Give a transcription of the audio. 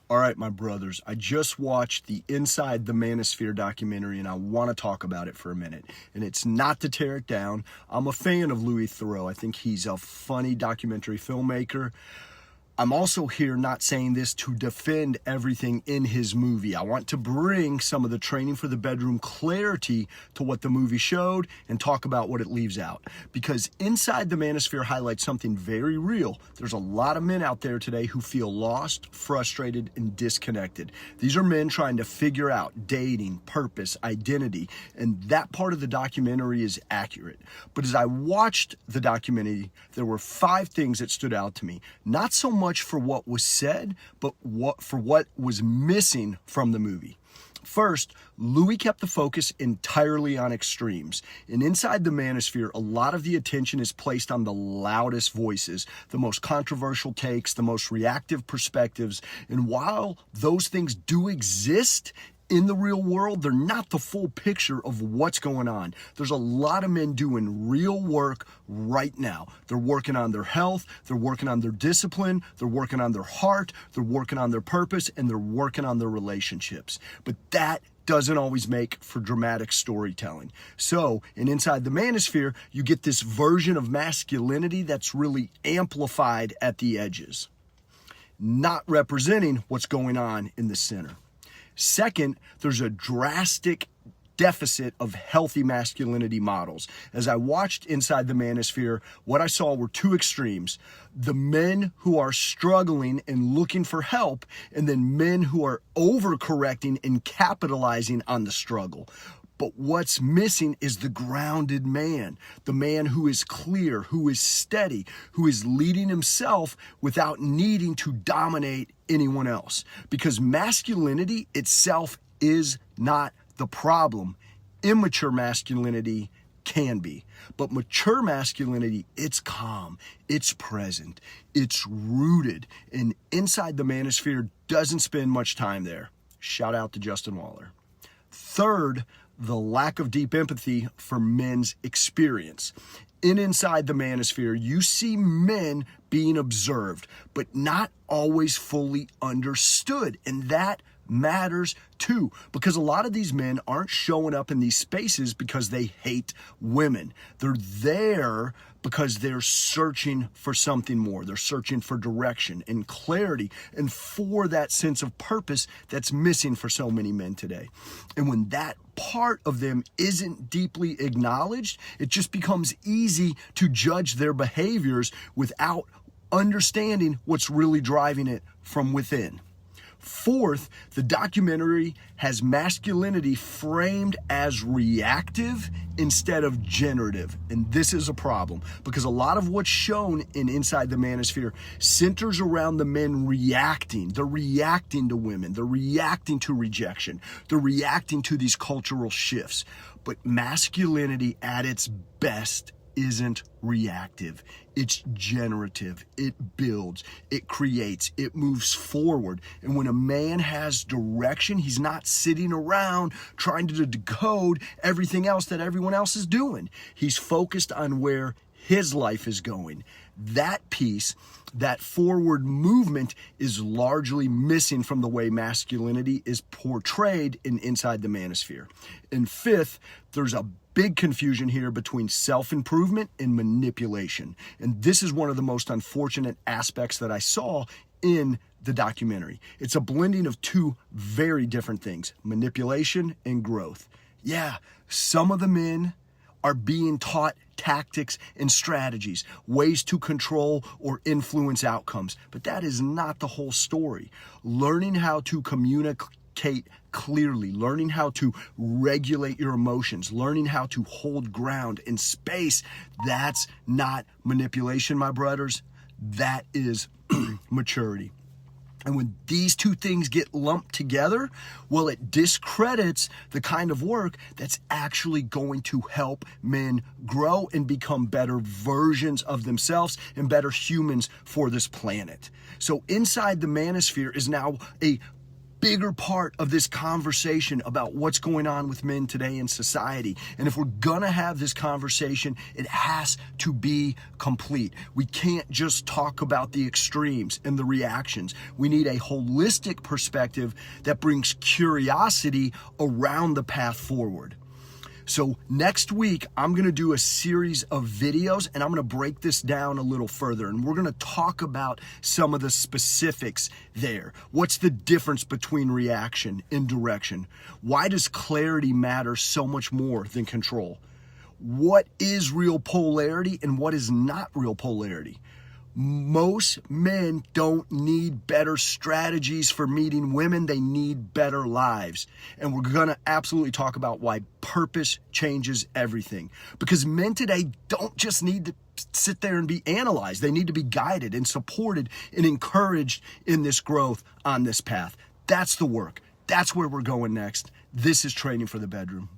All right, my brothers, I just watched the Inside the Manosphere documentary and I want to talk about it for a minute. And it's not to tear it down. I'm a fan of Louis Theroux. I think he's a funny documentary filmmaker. I'm also here not saying this to defend everything in his movie. I want to bring some of the training for the bedroom clarity to what the movie showed and talk about what it leaves out. Because Inside the Manosphere highlights something very real. There's a lot of men out there today who feel lost, frustrated, and disconnected. These are men trying to figure out dating, purpose, identity, and that part of the documentary is accurate. But as I watched the documentary, there were 5 things that stood out to me. Not so much for what was said, but for what was missing from the movie. First, Louis kept the focus entirely on extremes. And Inside the Manosphere, a lot of the attention is placed on the loudest voices, the most controversial takes, the most reactive perspectives. And while those things do exist in the real world, they're not the full picture of what's going on. There's a lot of men doing real work right now. They're working on their health, they're working on their discipline, they're working on their heart, they're working on their purpose, and they're working on their relationships. But that doesn't always make for dramatic storytelling. So, in Inside the Manosphere, you get this version of masculinity that's really amplified at the edges, not representing what's going on in the center. Second, there's a drastic deficit of healthy masculinity models. As I watched Inside the Manosphere, what I saw were 2 extremes. The men who are struggling and looking for help, and then men who are overcorrecting and capitalizing on the struggle. But what's missing is the grounded man, the man who is clear, who is steady, who is leading himself without needing to dominate anyone else. Because masculinity itself is not the problem. Immature masculinity can be. But mature masculinity, it's calm, it's present, it's rooted. And Inside the Manosphere doesn't spend much time there. Shout out to Justin Waller. Third, the lack of deep empathy for men's experience. Inside the Manosphere, you see men being observed, but not always fully understood. And that matters too, because a lot of these men aren't showing up in these spaces because they hate women. They're there because they're searching for something more. They're searching for direction and clarity and for that sense of purpose that's missing for so many men today. And when that part of them isn't deeply acknowledged, it just becomes easy to judge their behaviors without understanding what's really driving it from within. Fourth, the documentary has masculinity framed as reactive instead of generative. And this is a problem because a lot of what's shown in Inside the Manosphere centers around the men reacting. They're reacting to women. They're reacting to rejection. They're reacting to these cultural shifts. But masculinity at its best isn't reactive. It's generative. It builds, it creates, it moves forward. And when a man has direction, he's not sitting around trying to decode everything else that everyone else is doing. He's focused on where his life is going. That piece, that forward movement, is largely missing from the way masculinity is portrayed in Inside the Manosphere. And fifth, there's a big confusion here between self-improvement and manipulation. And this is one of the most unfortunate aspects that I saw in the documentary. It's a blending of 2 very different things, manipulation and growth. Yeah, some of the men are being taught tactics and strategies, ways to control or influence outcomes. But that is not the whole story. Learning how to communicate clearly, learning how to regulate your emotions, learning how to hold ground in space, that's not manipulation, my brothers. That is maturity. And when these 2 things get lumped together, well, it discredits the kind of work that's actually going to help men grow and become better versions of themselves and better humans for this planet. So Inside the Manosphere is now a bigger part of this conversation about what's going on with men today in society. And if we're gonna have this conversation, it has to be complete. We can't just talk about the extremes and the reactions. We need a holistic perspective that brings curiosity around the path forward. So next week, I'm going to do a series of videos and I'm going to break this down a little further. And we're going to talk about some of the specifics there. What's the difference between reaction and direction? Why does clarity matter so much more than control? What is real polarity and what is not real polarity? Most men don't need better strategies for meeting women. They need better lives. And we're going to absolutely talk about why purpose changes everything. Because men today don't just need to sit there and be analyzed. They need to be guided and supported and encouraged in this growth on this path. That's the work. That's where we're going next. This is Training for the Bedroom.